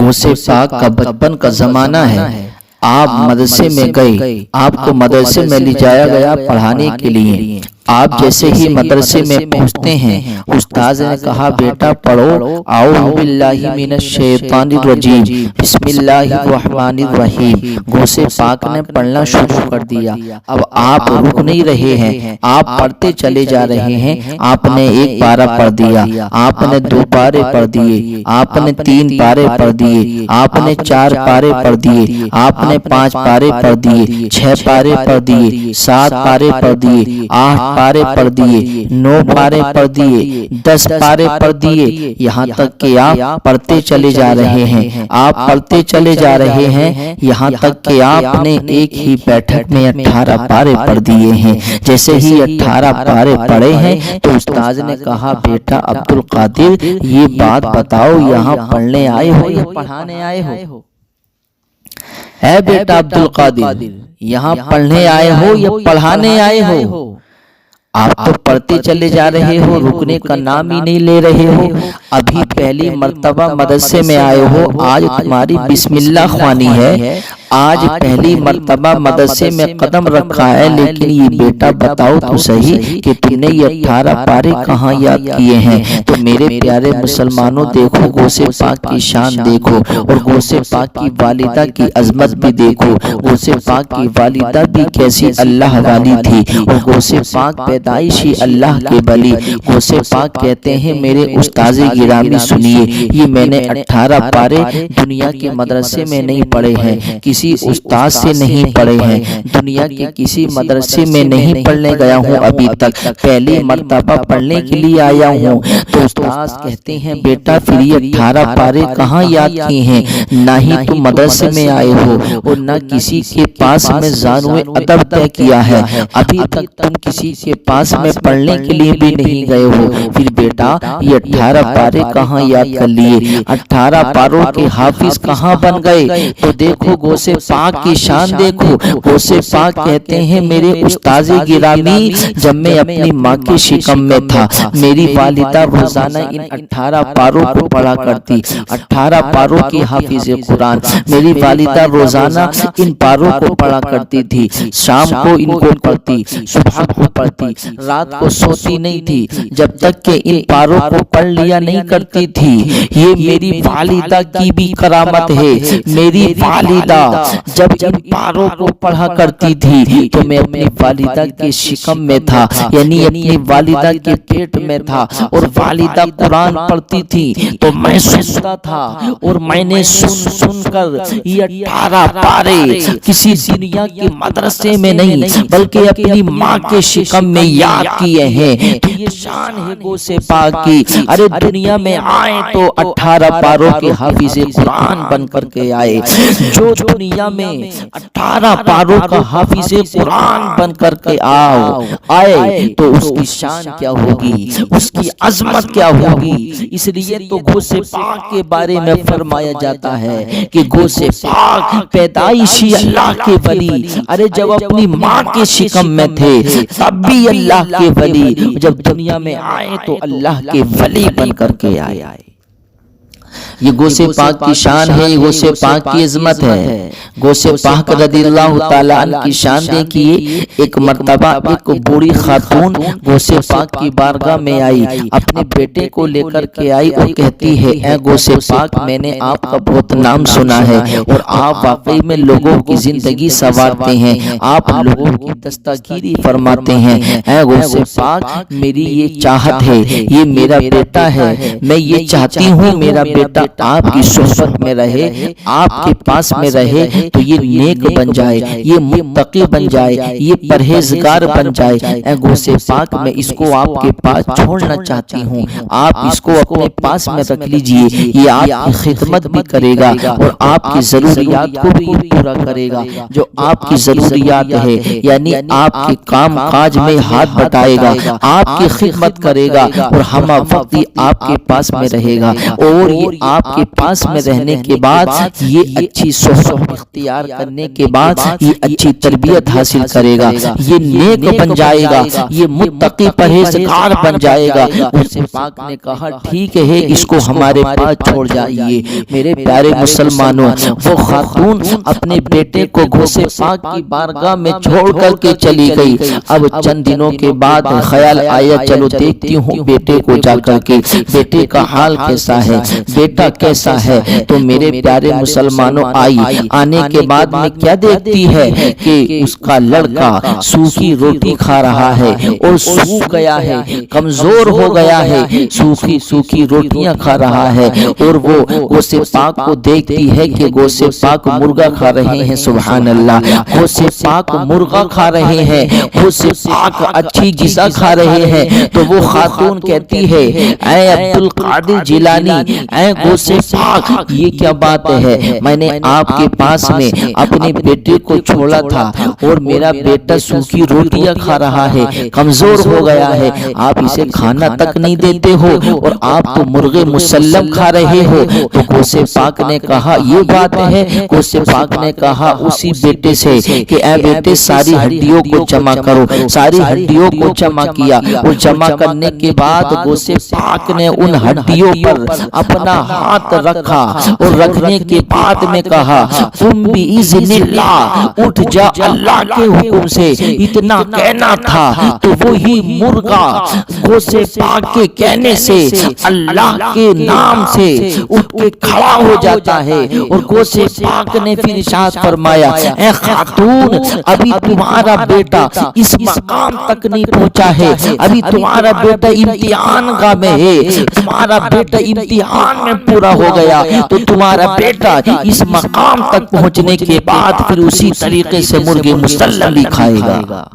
غوث پاک کا بچپن کا زمانہ ہے۔ آپ مدرسے میں گئے، آپ کو مدرسے میں لے جایا گیا پڑھانے کے لیے۔ آپ جیسے ہی مدرسے میں پہنچتے ہیں، استاذ نے کہا بیٹا پڑھو اعوذ باللہ من الشیطان الرجیم بسم اللہ الرحمن الرحیم۔ غوث پاک نے پڑھنا شروع کر دیا۔ اب آپ رک نہیں رہے ہیں، آپ پڑھتے چلے جا رہے ہیں۔ آپ نے ایک پارہ پڑھ دیا، آپ نے 2 پارے پڑھ دیے، آپ نے 3 پارے پڑھ دیے، آپ نے 4 پارے پڑھ دیے، آپ نے 5 پارے پڑھ دیے، 6 پارے پڑھ دیے، 7 پارے پڑھ دیے، 8 پارے پڑھ دیے، 9 پارے پڑھ دیے، 10 پارے پڑھ دیے، یہاں تک کہ آپ پڑھتے چلے جا رہے ہیں۔ آپ پڑھتے چلے جا رہے ہیں یہاں تک کہ آپ نے ایک ہی بیٹھک میں 18 پارے پڑھ دیے ہیں۔ جیسے ہی 18 پارے پڑھے ہیں تو استاذ نے کہا بیٹا عبدالقادر یہ بات بتاؤ، یہاں پڑھنے آئے ہو یا پڑھانے آئے ہو؟ اے بیٹا عبدالقادر یہاں پڑھنے آئے ہو یا پڑھانے آئے ہو؟ آپ تو پڑھتے چلے جا رہے ہو، رکنے کا نام ہی نہیں لے رہے ہو۔ ابھی پہلی مرتبہ مدرسے میں آئے ہو، آج تمہاری بسم اللہ خوانی ہے، آج پہلی مرتبہ مدرسے میں قدم رکھا ہے، لیکن یہ بیٹا بتاؤ تو صحیح کہ تم نے یہ 18 پارے کہاں یاد کیے ہیں؟ تو میرے پیارے مسلمانوں دیکھو غوث پاک کی شان دیکھو، اور غوث پاک کی والدہ کی عظمت بھی دیکھو۔ غوث پاک کی والدہ بھی کیسی اللہ والی تھی، اور غوث پاک پیدائشی اللہ کے ولی۔ غوث پاک کہتے ہیں میرے استاذ گرامی سنیے، یہ میں نے 18 پارے دنیا کے مدرسے میں نہیں پڑھے ہیں، کسی استاذ سے نہیں پڑھے ہیں، دنیا کے کسی مدرسے میں نہیں پڑھنے گیا ہوں ابھی تک، پہلی مرتبہ پڑھنے کے لیے آیا ہوں۔ تو استاذ کہتے ہیں بیٹا پھر یہ 18 پارے کہاں یاد کیے ہیں؟ نہ ہی تم مدرسے میں آئے ہو اور نہ کسی کے پاس میں زانو ادب طے کیا ہے، ابھی تک تم کسی کے پاس میں پڑھنے کے لیے بھی نہیں گئے ہو، پھر بیٹا یہ 18 پارے کہاں یاد کر لیے؟ 18 پاروں کے حافظ کہاں بن گئے؟ تو دیکھو غوث پاک کی شان دیکھو۔ غوث پاک کہتے ہیں میرے استاذ گرامی جب میں اپنی ماں کے شکم میں تھا، میری والدہ روزانہ ان 18 پاروں کو پڑھا کرتی، 18 پاروں کی حافظ قرآن میری والدہ روزانہ ان پاروں کو پڑھا کرتی تھی، شام کو ان کو پڑھتی، صبح کو پڑھتی، رات کو سوتی نہیں تھی جب تک کہ ان پاروں کو پڑھ لیا نہیں کرتی تھی۔ یہ میری والدہ کی بھی کرامت ہے۔ میری والدہ جب ان پاروں کو پڑھا کرتی تھی تو میں اپنی والدہ کے شکم میں تھا، یعنی اپنی والدہ کے پیٹ میں تھا، اور والدہ قرآن پڑھتی تھی تو میں سنتا تھا، اور میں نے سن کر یہ 18 پارے کسی دنیا کے مدرسے میں نہیں بلکہ اپنی ماں کے شکم میں یاد کیے ہیں۔ تو یہ شان ہے غوث پاک کی۔ ارے دنیا میں آئے تو 18 پاروں کے حافظ قرآن بن کر کے آئے۔ جو دنیا میں 18 پاروں کا حافظ قرآن بن کر کے آئے تو اس کی شان کیا ہوگی، اس کی عظمت کیا ہوگی۔ اس لیے تو غوث پاک کے بارے میں فرمایا جاتا ہے کہ غوث پاک پیدائشی اللہ کے ولی۔ ارے جب اپنی ماں کے شکم میں تھے تب بھی اللہ کے ولی، جب دنیا میں آئے تو اللہ کے ولی بن کر کے آئے۔ یہ غوث پاک کی شان ہے، یہ غوث پاک کی عظمت ہے۔ غوث پاک رضی اللہ تعالیٰ عنہ کی شان دیکھیے۔ ایک مرتبہ ایک بوڑھی خاتون غوث پاک کی بارگاہ میں آئی، اپنے بیٹے کو لے کر کے آئی اور کہتی ہے اے غوث پاک میں نے آپ کا بہت نام سنا ہے، اور آپ واقعی میں لوگوں کی زندگی سنوارتے ہیں، آپ لوگوں کی دستگیری فرماتے ہیں۔ اے غوث پاک میری یہ چاہت ہے، یہ میرا بیٹا ہے، میں یہ چاہتی ہوں میرا بیٹا آپ کی صحبت میں رہے، آپ کے پاس میں رہے تو یہ نیک بن جائے، یہ متقی بن جائے، یہ پرہیزگار بن جائے۔ اے غوث پاک میں اس کو آپ کے پاس چھوڑنا چاہتی ہوں، آپ اس کو اپنے پاس میں رکھ لیجئے، یہ آپ کی خدمت بھی کرے گا اور آپ کی ضروریات کو بھی پورا کرے گا۔ جو آپ کی ضروریات ہے یعنی آپ کے کام کاج میں ہاتھ بٹائے گا، آپ کی خدمت کرے گا اور ہمہ وقت آپ کے پاس میں رہے گا، اور یہ یہ آپ کے پاس میں رہنے کے بعد یہ اچھی صحبت اختیار کرنے کے بعد یہ اچھی تربیت حاصل کرے گا، یہ نیک بن جائے گا، یہ متقی پرہیزگار بن جائے گا۔ غوث پاک نے کہا ٹھیک ہے اس کو ہمارے پاس چھوڑ جائیے۔ میرے پیارے مسلمانوں، وہ خاتون اپنے بیٹے کو غوث پاک کی بارگاہ میں چھوڑ کر کے چلی گئی۔ اب چند دنوں کے بعد خیال آیا چلو دیکھتی ہوں بیٹے کو جا کر کے بیٹے کا حال کیسا ہے، بیٹا کیسا ہے۔ تو میرے پیارے مسلمانوں آنے کے بعد میں کیا دیکھتی ہے کہ اس کا لڑکا سوکھی روٹی کھا رہا ہے اور سوکھ گیا ہے، کمزور ہو گیا ہے، سوکھی روٹیاں کھا رہا ہے۔ اور وہ غوث پاک کو دیکھتی ہے کہ غوث پاک مرغا کھا رہے ہیں، سبحان اللہ، غوث پاک مرغا کھا رہے ہیں، غوث پاک اچھی غذا کھا رہے ہیں۔ تو وہ خاتون کہتی ہے اے عبد القادر جیلانی، اے غوث پاک یہ کیا بات ہے، میں نے آپ کے پاس میں اپنے بیٹے کو چھوڑا تھا اور میرا بیٹا سوکھی روٹیاں کھا رہا ہے، کمزور ہو گیا ہے، آپ اسے کھانا تک نہیں دیتے ہو اور آپ تو مرغے مسلم کھا رہے ہو۔ تو غوث پاک نے کہا یہ بات ہے؟ غوث پاک نے کہا اسی بیٹے سے کہ اے بیٹے ساری ہڈیوں کو جمع کرو۔ ساری ہڈیوں کو جمع کیا، وہ جمع کرنے کے بعد غوث پاک نے ان ہڈیوں پر اپنا ہاتھ رکھا اور رکھنے کے بعد میں کہا تم بھی اذن اللہ، اٹھ جا اللہ کے حکم سے۔ اتنا کہنا تھا تو وہی مرغا غوث پاک کے کہنے سے اللہ کے نام سے اٹھ کے کھڑا ہو جاتا ہے۔ اور غوث پاک نے پھر ارشاد فرمایا اے خاتون ابھی تمہارا بیٹا اس مقام تک نہیں پہنچا ہے، ابھی تمہارا بیٹا امتحان گاہ میں ہے، تمہارا بیٹا امتحان میں پورا ہو گیا تو تمہارا بیٹا اس مقام تک پہنچنے کے بعد پھر اسی طریقے سے مرغ مسلم بھی کھائے گا۔